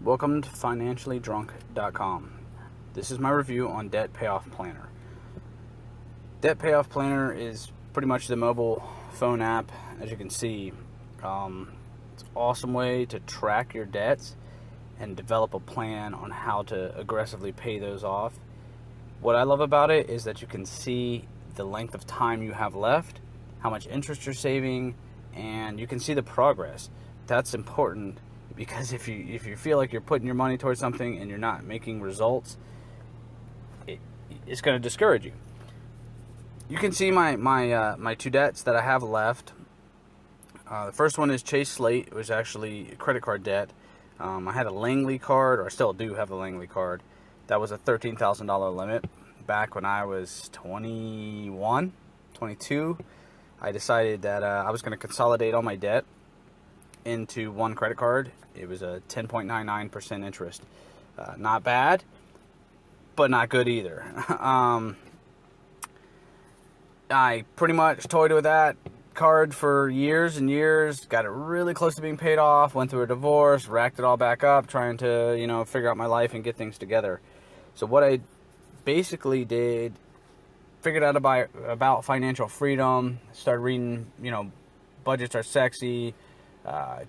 Welcome to financiallydrunk.com. This is my review on Debt Payoff Planner. Debt Payoff Planner is pretty much the mobile phone app. As you can see, it's an awesome way to track your debts and develop a plan on how to aggressively pay those off. What I love about it is that you can see the length of time you have left, how much interest you're saving, and you can see the progress. That's important, because if you feel like you're putting your money towards something and you're not making results, it's going to discourage you. You can see my two debts that I have left. The first one is Chase Slate. It was actually a credit card debt. I had a Langley card, or I still do have a Langley card. That was a $13,000 limit back when I was 21, 22. I decided that I was going to consolidate all my debt into one credit card. It was a 10.99% interest. Not bad, but not good either. I pretty much toyed with that card for years and years, got it really close to being paid off, went through a divorce, racked it all back up, trying to, figure out my life and get things together. So what I basically did, figured out about financial freedom, started reading, Budgets Are Sexy,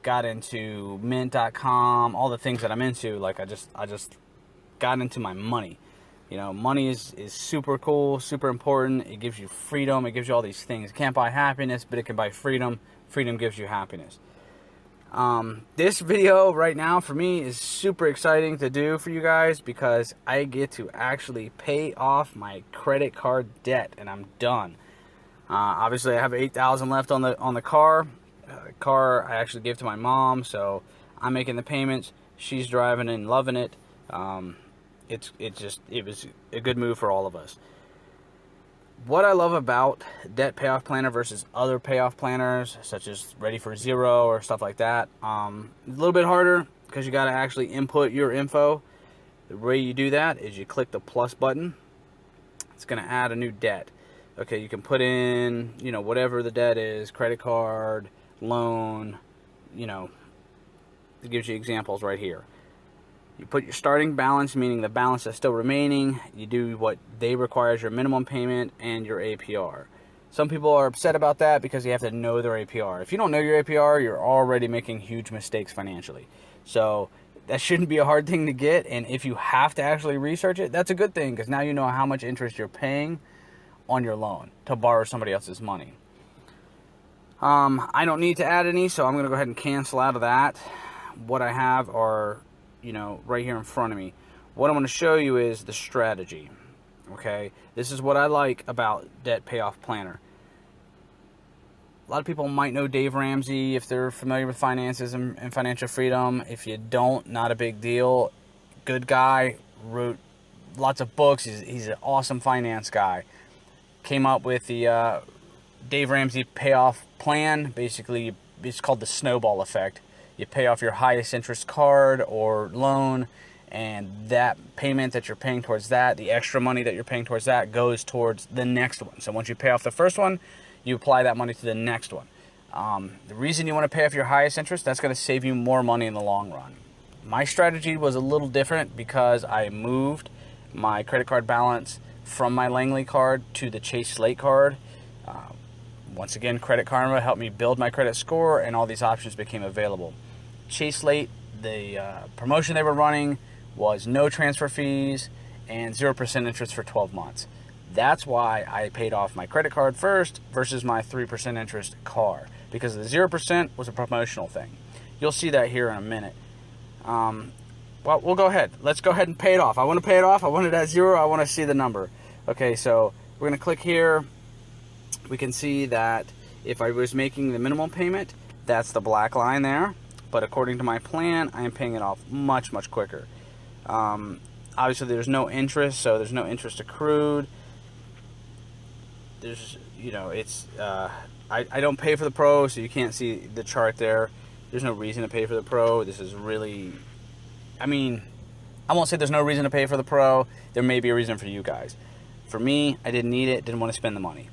got into mint.com, all the things that I'm into. Like I just got into my money. Money is super cool, super important. It gives you freedom. It gives you all these things. It can't buy happiness, but it can buy freedom. Freedom gives you happiness. This video right now for me is super exciting to do for you guys, because I get to actually pay off my credit card debt, and I'm done. Obviously, I have $8,000 left on the car. Car I actually gave to my mom, so I'm making the payments. She's driving and loving it. It was a good move for all of us. What I love about Debt Payoff Planner versus other payoff planners, such as Ready for Zero or stuff like that, a little bit harder because you got to actually input your info. The way you do that is you click the plus button. It's going to add a new debt. Okay, you can put in, whatever the debt is, credit card, loan, it gives you examples right here. You put your starting balance, meaning the balance that's still remaining. You do what they require as your minimum payment and your APR. Some people are upset about that because you have to know their APR. If you don't know your APR, you're already making huge mistakes financially. So that shouldn't be a hard thing to get. And if you have to actually research it, that's a good thing, because now you know how much interest you're paying on your loan to borrow somebody else's money. I don't need to add any, so I'm going to go ahead and cancel out of that. What I have are, right here in front of me. What I want to show you is the strategy. Okay, this is what I like about Debt Payoff Planner. A lot of people might know Dave Ramsey if they're familiar with finances and financial freedom. If you don't, not a big deal. Good guy, wrote lots of books. He's an awesome finance guy. Came up with the Dave Ramsey payoff plan. Basically, it's called the snowball effect. You pay off your highest interest card or loan, and that payment that you're paying towards that, the extra money that you're paying towards that, goes towards the next one. So once you pay off the first one, you apply that money to the next one. The reason you want to pay off your highest interest, that's going to save you more money in the long run. My strategy was a little different because I moved my credit card balance from my Langley card to the Chase Slate card. Once again, Credit Karma helped me build my credit score, and all these options became available. Chase Slate, the promotion they were running was no transfer fees and 0% interest for 12 months. That's why I paid off my credit card first versus my 3% interest car, because the 0% was a promotional thing. You'll see that here in a minute. Well, we'll go ahead. Let's go ahead and pay it off. I want to pay it off. I want it at 0. I want to see the number. Okay, so we're going to click here. We can see that if I was making the minimum payment, that's the black line there. But according to my plan, I am paying it off much, much quicker. Obviously, there's no interest, so there's no interest accrued. There's, I don't pay for the Pro, so you can't see the chart there. There's no reason to pay for the Pro. This is really, I won't say there's no reason to pay for the Pro. There may be a reason for you guys. For me, I didn't need it, didn't want to spend the money.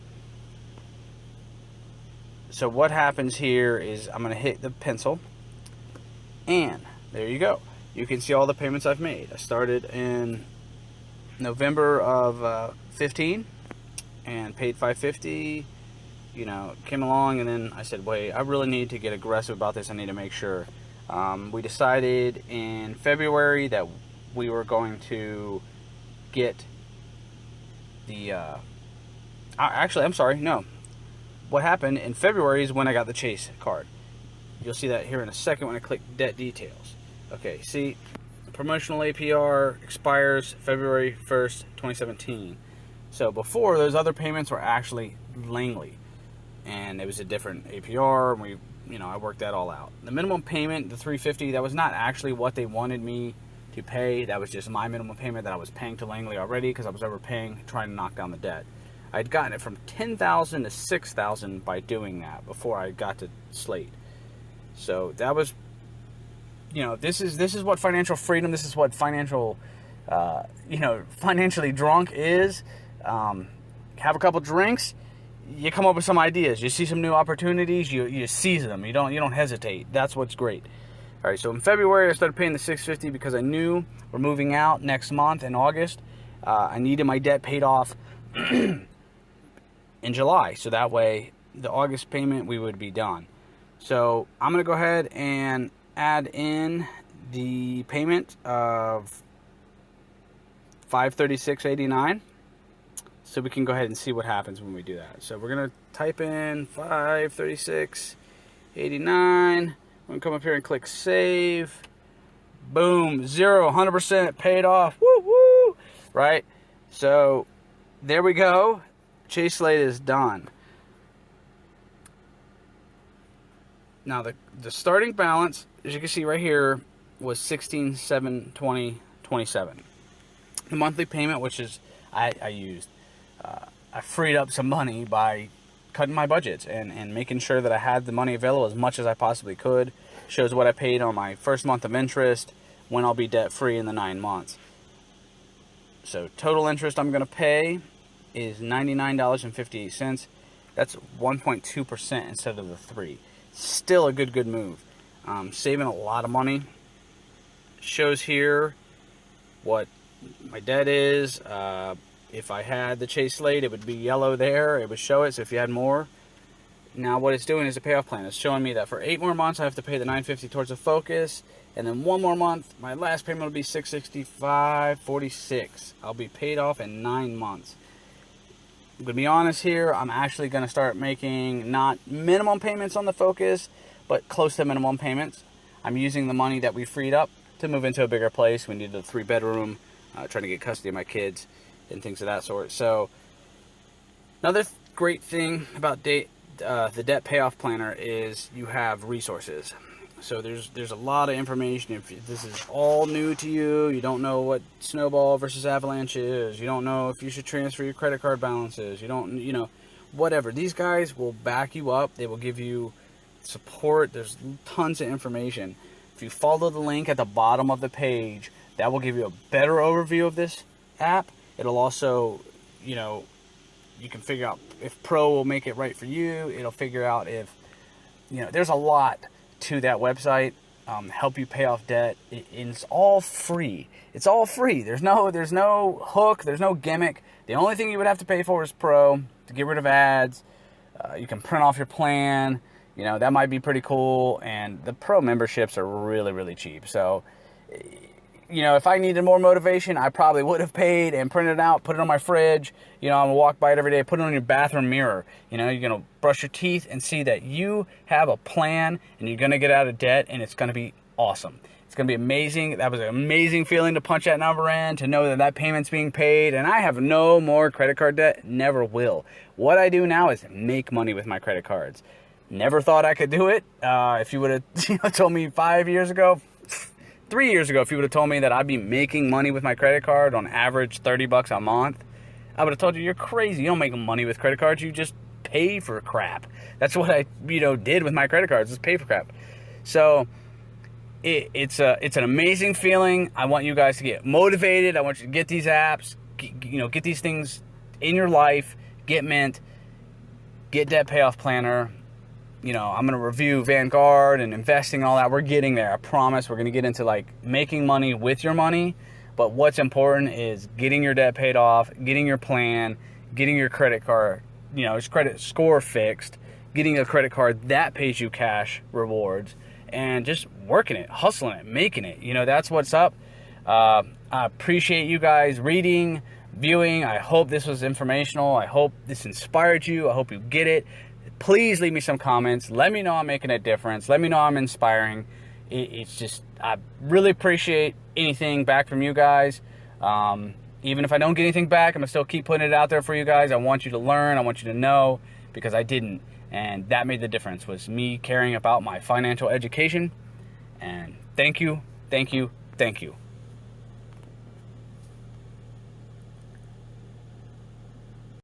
So what happens here is I'm going to hit the pencil, and there you go. you can see all the payments I've made. I started in November of 15 and paid $550. You know, came along, and then I said, wait, I really need to get aggressive about this. I need to make sure. We decided in February that we were going to get the actually, I'm sorry, no. What happened in February is when I got the Chase card. You'll see that here in a second when I click debt details. Okay, see, promotional APR expires February 1st, 2017. So before, those other payments were actually Langley, and it was a different APR, and I worked that all out. The minimum payment, the $350, that was not actually what they wanted me to pay. That was just my minimum payment that I was paying to Langley already, because I was overpaying, trying to knock down the debt. I'd gotten it from $10,000 to $6,000 by doing that before I got to Slate. So that was, this is what financial freedom, this is what financial, financially drunk is. Have a couple drinks, you come up with some ideas, you see some new opportunities, you seize them, you don't hesitate. That's what's great. All right, so in February I started paying the $650 because I knew we're moving out next month in August. I needed my debt paid off in July, so that way the August payment we would be done. So I'm going to go ahead and add in the payment of $536.89, so we can go ahead and see what happens when we do that. So we're going to type in $536.89. We're going to come up here and click save. Boom, 100% paid off. Woo woo! Right? So there we go. Chase Slate is done. Now the starting balance, as you can see right here, was $16,720.27. The monthly payment, which is I used, I freed up some money by cutting my budgets and making sure that I had the money available as much as I possibly could. Shows what I paid on my first month of interest, when I'll be debt free in the 9 months. So total interest I'm going to pay is $99.58. That's 1.2% instead of the 3%. Still a good move. Saving a lot of money. Shows here what my debt is. If I had the Chase Slate, it would be yellow there. It would show it. So if you had more. Now what it's doing is a payoff plan. It's showing me that for 8 more months I have to pay the $950 towards the Focus, and then 1 more month my last payment will be $665.46. I'll be paid off in 9 months. I'm going to be honest here, I'm actually going to start making not minimum payments on the Focus, but close to minimum payments. I'm using the money that we freed up to move into a bigger place. We needed a 3-bedroom, trying to get custody of my kids and things of that sort. So another great thing about the Debt Payoff Planner is you have resources. So there's a lot of information. If this is all new to you, you don't know what snowball versus avalanche is, you don't know if you should transfer your credit card balances, you don't, whatever. These guys will back you up. They will give you support. There's tons of information. If you follow the link at the bottom of the page, that will give you a better overview of this app. It'll also, you can figure out if Pro will make it right for you. It'll figure out if, there's a lot to that website, help you pay off debt. It's all free. It's all free. There's no hook. There's no gimmick. The only thing you would have to pay for is Pro to get rid of ads. You can print off your plan. That might be pretty cool. And the Pro memberships are really cheap. So, if I needed more motivation, I probably would have paid and printed it out, put it on my fridge. I'm going to walk by it every day, put it on your bathroom mirror. You're going to brush your teeth and see that you have a plan and you're going to get out of debt, and it's going to be awesome. It's going to be amazing. That was an amazing feeling to punch that number in, to know that payment's being paid, and I have no more credit card debt, never will. What I do now is make money with my credit cards. Never thought I could do it. If you would have told me 5 years ago, 3 years ago, if you would have told me that I'd be making money with my credit card on average $30 a month, I would have told you you're crazy. You don't make money with credit cards. You just pay for crap. That's what I did with my credit cards, is pay for crap. So it's an amazing feeling. I want you guys to get motivated. I want you to get these apps, get these things in your life. Get Mint, get Debt Payoff Planner. you know, I'm going to review Vanguard and investing and all that. We're getting there. I promise. We're going to get into like making money with your money. But what's important is getting your debt paid off, getting your plan, getting your credit card, you know, credit score fixed, getting a credit card that pays you cash rewards, and just working it, hustling it, making it. You know, that's what's up. I appreciate you guys reading, viewing. I hope this was informational. I hope this inspired you. I hope you get it. Please leave me some comments. Let me know I'm making a difference. Let me know I'm inspiring. It's just, I really appreciate anything back from you guys. Even if I don't get anything back, I'm going to still keep putting it out there for you guys. I want you to learn. I want you to know, because I didn't. And that made the difference, was me caring about my financial education. And thank you, thank you, thank you.